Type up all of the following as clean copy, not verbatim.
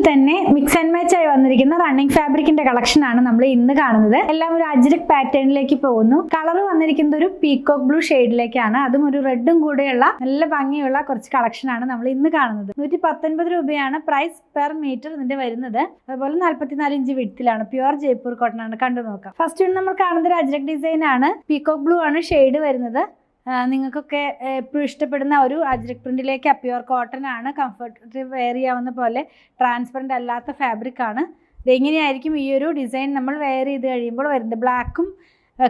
തന്നെ mix and match ആയി വന്നിരിക്കുന്ന റണ്ണിങ് ഫാബ്രിക്കിന്റെ കളക്ഷൻ ആണ് നമ്മൾ ഇന്ന് കാണുന്നത്. എല്ലാം ഒരു അജ്രക് പാറ്റേണിലേക്ക് പോകുന്നു. കളർ വന്നിരിക്കുന്നത് ഒരു പീകോക്ക് ബ്ലൂ ഷെയ്ഡിലേക്കാണ്. അതും ഒരു റെഡും കൂടെയുള്ള നല്ല ഭംഗിയുള്ള കുറച്ച് കളക്ഷൻ ആണ് നമ്മൾ ഇന്ന് കാണുന്നത്. 119 രൂപയാണ് പ്രൈസ് പെർ മീറ്റർ ഇതിന്റെ വരുന്നത്. അതുപോലെ 44 ഇഞ്ച് വിഡ്ത്തിലാണ്. പ്യുവർ ജയ്പൂർ കോട്ടൺ ആണ്. കണ്ടു നോക്കാം. ഫസ്റ്റ് നമ്മൾ കാണുന്നത് ഒരു അജ്രക് ഡിസൈൻ ആണ്. പീകോക്ക് ബ്ലൂ ആണ് ഷെയ്ഡ് വരുന്നത്. നിങ്ങൾക്കൊക്കെ എപ്പോഴും ഇഷ്ടപ്പെടുന്ന ഒരു അജ്രക് പ്രിന്റിലേക്ക് പ്യുവർ കോട്ടൺ ആണ്. കംഫർട്ട് വെയർ ചെയ്യാവുന്ന പോലെ ട്രാൻസ്പെറൻറ്റ് അല്ലാത്ത ഫാബ്രിക് ആണ്. ഇതെങ്ങനെയായിരിക്കും ഈ ഒരു ഡിസൈൻ നമ്മൾ വെയർ ചെയ്ത് കഴിയുമ്പോൾ വരുന്നത്. ബ്ലാക്കും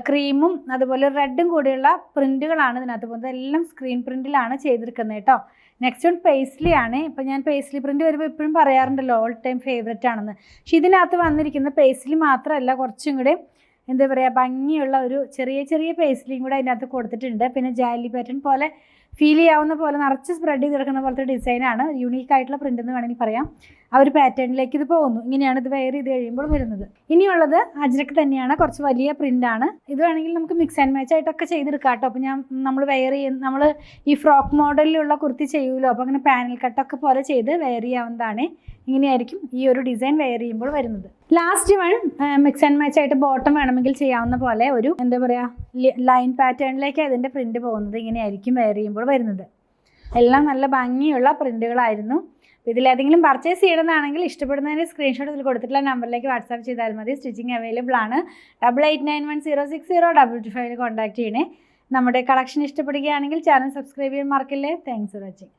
ക്രീമും അതുപോലെ റെഡും കൂടിയുള്ള പ്രിന്റുകളാണ് ഇതിനകത്ത് പോകുന്നത്. എല്ലാം സ്ക്രീൻ പ്രിന്റിലാണ് ചെയ്തിരിക്കുന്നത് കേട്ടോ. നെക്സ്റ്റ് വൺ പേസ്ലി ആണ്. ഇപ്പം ഞാൻ പേസ്ലി പ്രിന്റ് വരുമ്പോൾ എപ്പോഴും പറയാറുണ്ടല്ലോ ഓൾ ടൈം ഫേവറേറ്റ് ആണെന്ന്. പക്ഷെ ഇതിനകത്ത് വന്നിരിക്കുന്ന പേസ്ലി മാത്രമല്ല, കുറച്ചും കൂടെ എന്താ പറയുക, ഭംഗിയുള്ള ഒരു ചെറിയ ചെറിയ പേസ്ലിയും കൂടെ അതിനകത്ത് കൊടുത്തിട്ടുണ്ട്. പിന്നെ ജാലി പാറ്റേൺ പോലെ ഫീൽ ചെയ്യാവുന്ന പോലെ നിറച്ച് സ്പ്രെഡ് ചെയ്ത് കിടക്കുന്ന പോലത്തെ ഡിസൈനാണ്. യൂണീക്ക് ആയിട്ടുള്ള പ്രിന്റ് എന്ന് വേണമെങ്കിൽ പറയാം. ആ ഒരു പാറ്റേണിലേക്ക് ഇത് പോകുന്നു. ഇങ്ങനെയാണ് ഇത് വെയർ ചെയ്ത് കഴിയുമ്പോൾ വരുന്നത്. ഇനിയുള്ളത് അജ്രക് തന്നെയാണ്. കുറച്ച് വലിയ പ്രിന്റ് ആണ്. ഇത് വേണമെങ്കിൽ നമുക്ക് മിക്സ് ആൻഡ് മാച്ച് ആയിട്ടൊക്കെ ചെയ്തെടുക്കാം കേട്ടോ. അപ്പോൾ നമ്മൾ വെയർ ചെയ്യുന്ന നമ്മൾ ഈ ഫ്രോക്ക് മോഡലിലുള്ള കുർത്തി ചെയ്യുമല്ലോ. അപ്പോൾ അങ്ങനെ പാനൽ കട്ടൊക്കെ പോലെ ചെയ്ത് വെയർ ചെയ്യാവുന്നതാണ്. ഇങ്ങനെയായിരിക്കും ഈ ഒരു ഡിസൈൻ വെയർ ചെയ്യുമ്പോൾ വരുന്നത്. Last one mix and match ആയിട്ട് ബോട്ടം വേണമെങ്കിൽ ചെയ്യാവുന്ന പോലെ ഒരു എന്താ പറയുക ലൈൻ പാറ്റേണിലേക്ക് അതിൻ്റെ പ്രിന്റ് പോകുന്നത്. ഇങ്ങനെയായിരിക്കും വെയർ ചെയ്യുമ്പോൾ വരുന്നത്. എല്ലാം നല്ല ഭംഗിയുള്ള പ്രിന്റുകളായിരുന്നു. ഇതിലേതെങ്കിലും പർച്ചേസ് ചെയ്യണമെന്നാണെങ്കിൽ ഇഷ്ടപ്പെടുന്നതിന് സ്ക്രീൻഷോട്ട് ഇതിൽ കൊടുത്തിട്ടുള്ള നമ്പറിലേക്ക് വാട്സാപ്പ് ചെയ്താൽ മതി. സ്റ്റിച്ചിങ് അവൈലബിൾ ആണ്. 8891060225 കോൺടാക്ട് ചെയ്യണേ. നമ്മുടെ കളക്ഷൻ ഇഷ്ടപ്പെടുകയാണെങ്കിൽ ചാനൽ സബ്സ്ക്രൈബ് ചെയ്യാൻ മറക്കില്ലേ. Thanks for watching.